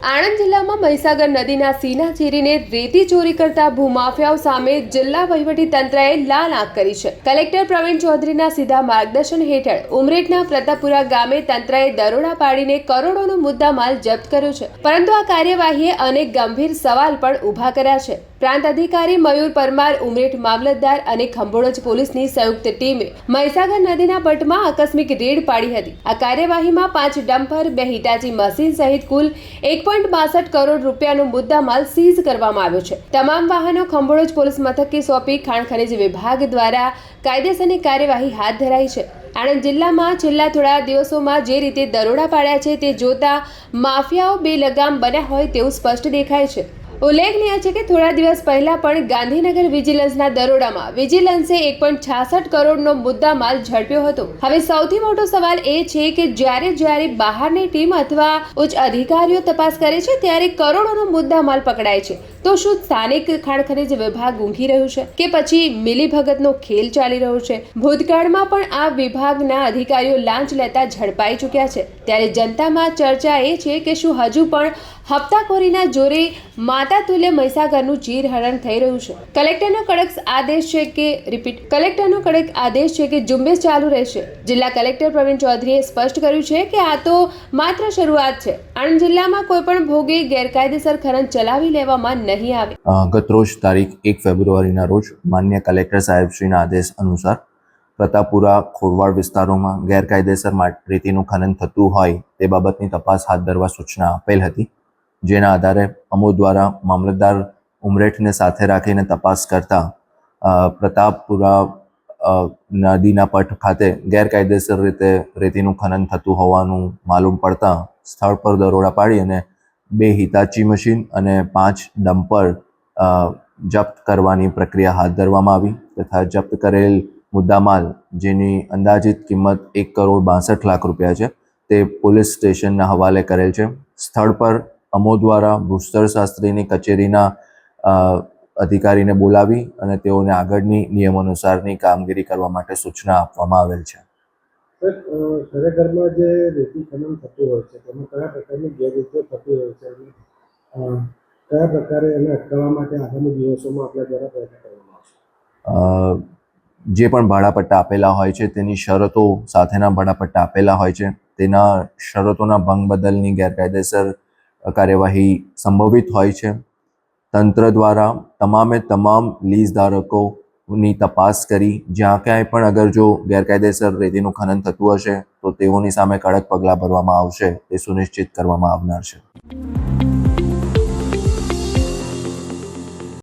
આણંદ જિલ્લામાં મહીસાગર નદીના સીના ચીરીને રેતી ચોરી કરતા ભૂમાફિયાઓ સામે જિલ્લા વહીવટી તંત્રએ લાલ આંખ કરી છે। કલેક્ટર પ્રવીણ ચૌધરીના સીધા માર્ગદર્શન હેઠળ ઉમરેઠના પ્રતાપપુરા ગામે તંત્રએ દરોડા પાડીને કરોડોનો મુદ્દામાલ જપ્ત કર્યો છે, પરંતુ આ કાર્યવાહીએ અનેક ગંભીર સવાલ પણ ઊભા કર્યા છે। પ્રાંત અધિકારી મયુર પરમાર, ઉમરેઠ મામલતદાર અને ખંભોળજ પોલીસની સંયુક્ત ટીમે મહીસાગર નદીના પટમાં આકસ્મિક રેડ પાડી હતી। આ કાર્યવાહીમાં 5 ડમ્પર, 2 હિટાચી મશીન સહિત કુલ 1.62 કરોડ રૂપિયાનો મુદ્દામાલ સીઝ કરવામાં આવ્યો છે। તમામ વાહનો ખંભોળજ પોલીસ મથકે સોંપી ખાણ ખનીજ વિભાગ દ્વારા કાયદેસરની કાર્યવાહી હાથ ધરાઈ છે। આણંદ જિલ્લામાં છેલ્લા થોડા દિવસોમાં જે રીતે દરોડા પાડ્યા છે તે જોતા માફિયાઓ બેલગામ બન્યા હોય તેવું સ્પષ્ટ દેખાય છે। ઉલ્લેખનીય છે કે થોડા દિવસ પહેલા પણ ગાંધીનગર વિજિલન્સના દરોડામાં વિજિલન્સે 1.66 કરોડનો મુદ્દામાલ ઝડપ્યો હતો। હવે સૌથી મોટો સવાલ એ છે કે જ્યારે બહારની ટીમ અથવા ઉચ્ચ અધિકારીઓ તપાસ કરે છે ત્યારે કરોડોનો મુદ્દામાલ પકડાય છે, તો શું સ્થાનિક ખાણ ખનીજ વિભાગ ઊંઘી રહ્યું છે કે પછી મિલીભગતનો ખેલ ચાલી રહ્યો છે? ભૂતકાળમાં પણ આ વિભાગના અધિકારીઓ લાંચ લેતા ઝડપાઈ ચૂક્યા છે, ત્યારે જનતામાં ચર્ચા એ છે કે શું હજુ પણ હપ્તાખોરીના જોરે માતા તુલ્ય મહીસાગરનું ચીરહરણ થઈ રહ્યું છે? કલેક્ટરનો કડક આદેશ છે કે ઝુંબેશ ચાલુ રહેશે। જિલ્લા કલેક્ટર પ્રવીણ ચૌધરીએ સ્પષ્ટ કર્યું છે કે આ તો માત્ર શરૂઆત છે। આણંદ જિલ્લામાં કોઈ પણ ભોગે ગેરકાયદેસર ખનન ચલાવી લેવામાં નહીં આવે। ગતરોજ તારીખ 1 ફેબ્રુઆરીના રોજ માન્ય કલેક્ટર સાહેબશ્રીના આદેશ અનુસાર પ્રતાપપુરા ખોરવાડ વિસ્તારોમાં ગેરકાયદેસર રેતીનું ખનન થતું હોય તે બાબતની તપાસ હાથ ધરવા સૂચના આપેલ હતી, જેના આધારે અમો દ્વારા મામલતદાર ઉમરેઠને સાથે રાખીને તપાસ કરતા પ્રતાપપુરા નદીના પટ ખાતે ગેરકાયદેસર રીતે રેતીનું ખનન થતું હોવાનું માલુમ પડતા સ્થળ પર દરોડા પાડી અને 2 હિતાચી મશીન અને 5 ડમ્પર જપ્ત કરવાની પ્રક્રિયા હાથ ધરવામાં આવી તથા જપ્ત કરેલ મુદ્દામાલ, જેની અંદાજિત કિંમત 1,62,00,000 રૂપિયા છે, તે પોલીસ સ્ટેશનના હવાલે કરેલ છે। સ્થળ પર અમો દ્વારા ભૂસ્તર શાસ્ત્રીની કચેરીના અધિકારીને બોલાવી અને તેઓને આગળની નિયમ અનુસારની કામગીરી કરવા માટે સૂચના આપવામાં આવેલ છે। ખરેખરમાં જે રેતી ખનન થતું હોય છે તેમાં કયા પ્રકારની ગેરરીતિઓ થતી હોય છે અને કયા પ્રકારે એને અટકાવવા માટે આગામી દિવસોમાં આપણા દ્વારા પ્રયત્ન કરવામાં આવશે? જે પણ ભાડાપટ્ટા આપેલા હોય છે તેની શરતો સાથેના ભાડાપટ્ટા આપેલા હોય છે, તેના શરતોના ભંગ બદલની ગેરકાયદેસર કાર્યવાહી સંભવિત હોય છે। તંત્ર દ્વારા તમામ લીઝ ધારકોની તપાસ કરી જ્યાં ક્યાંય પણ અગર જો ગેરકાયદેસર રેતીનું ખનન થતું હશે તો તેઓની સામે કડક પગલાં ભરવામાં આવશે, તે સુનિશ્ચિત કરવામાં આવનાર છે।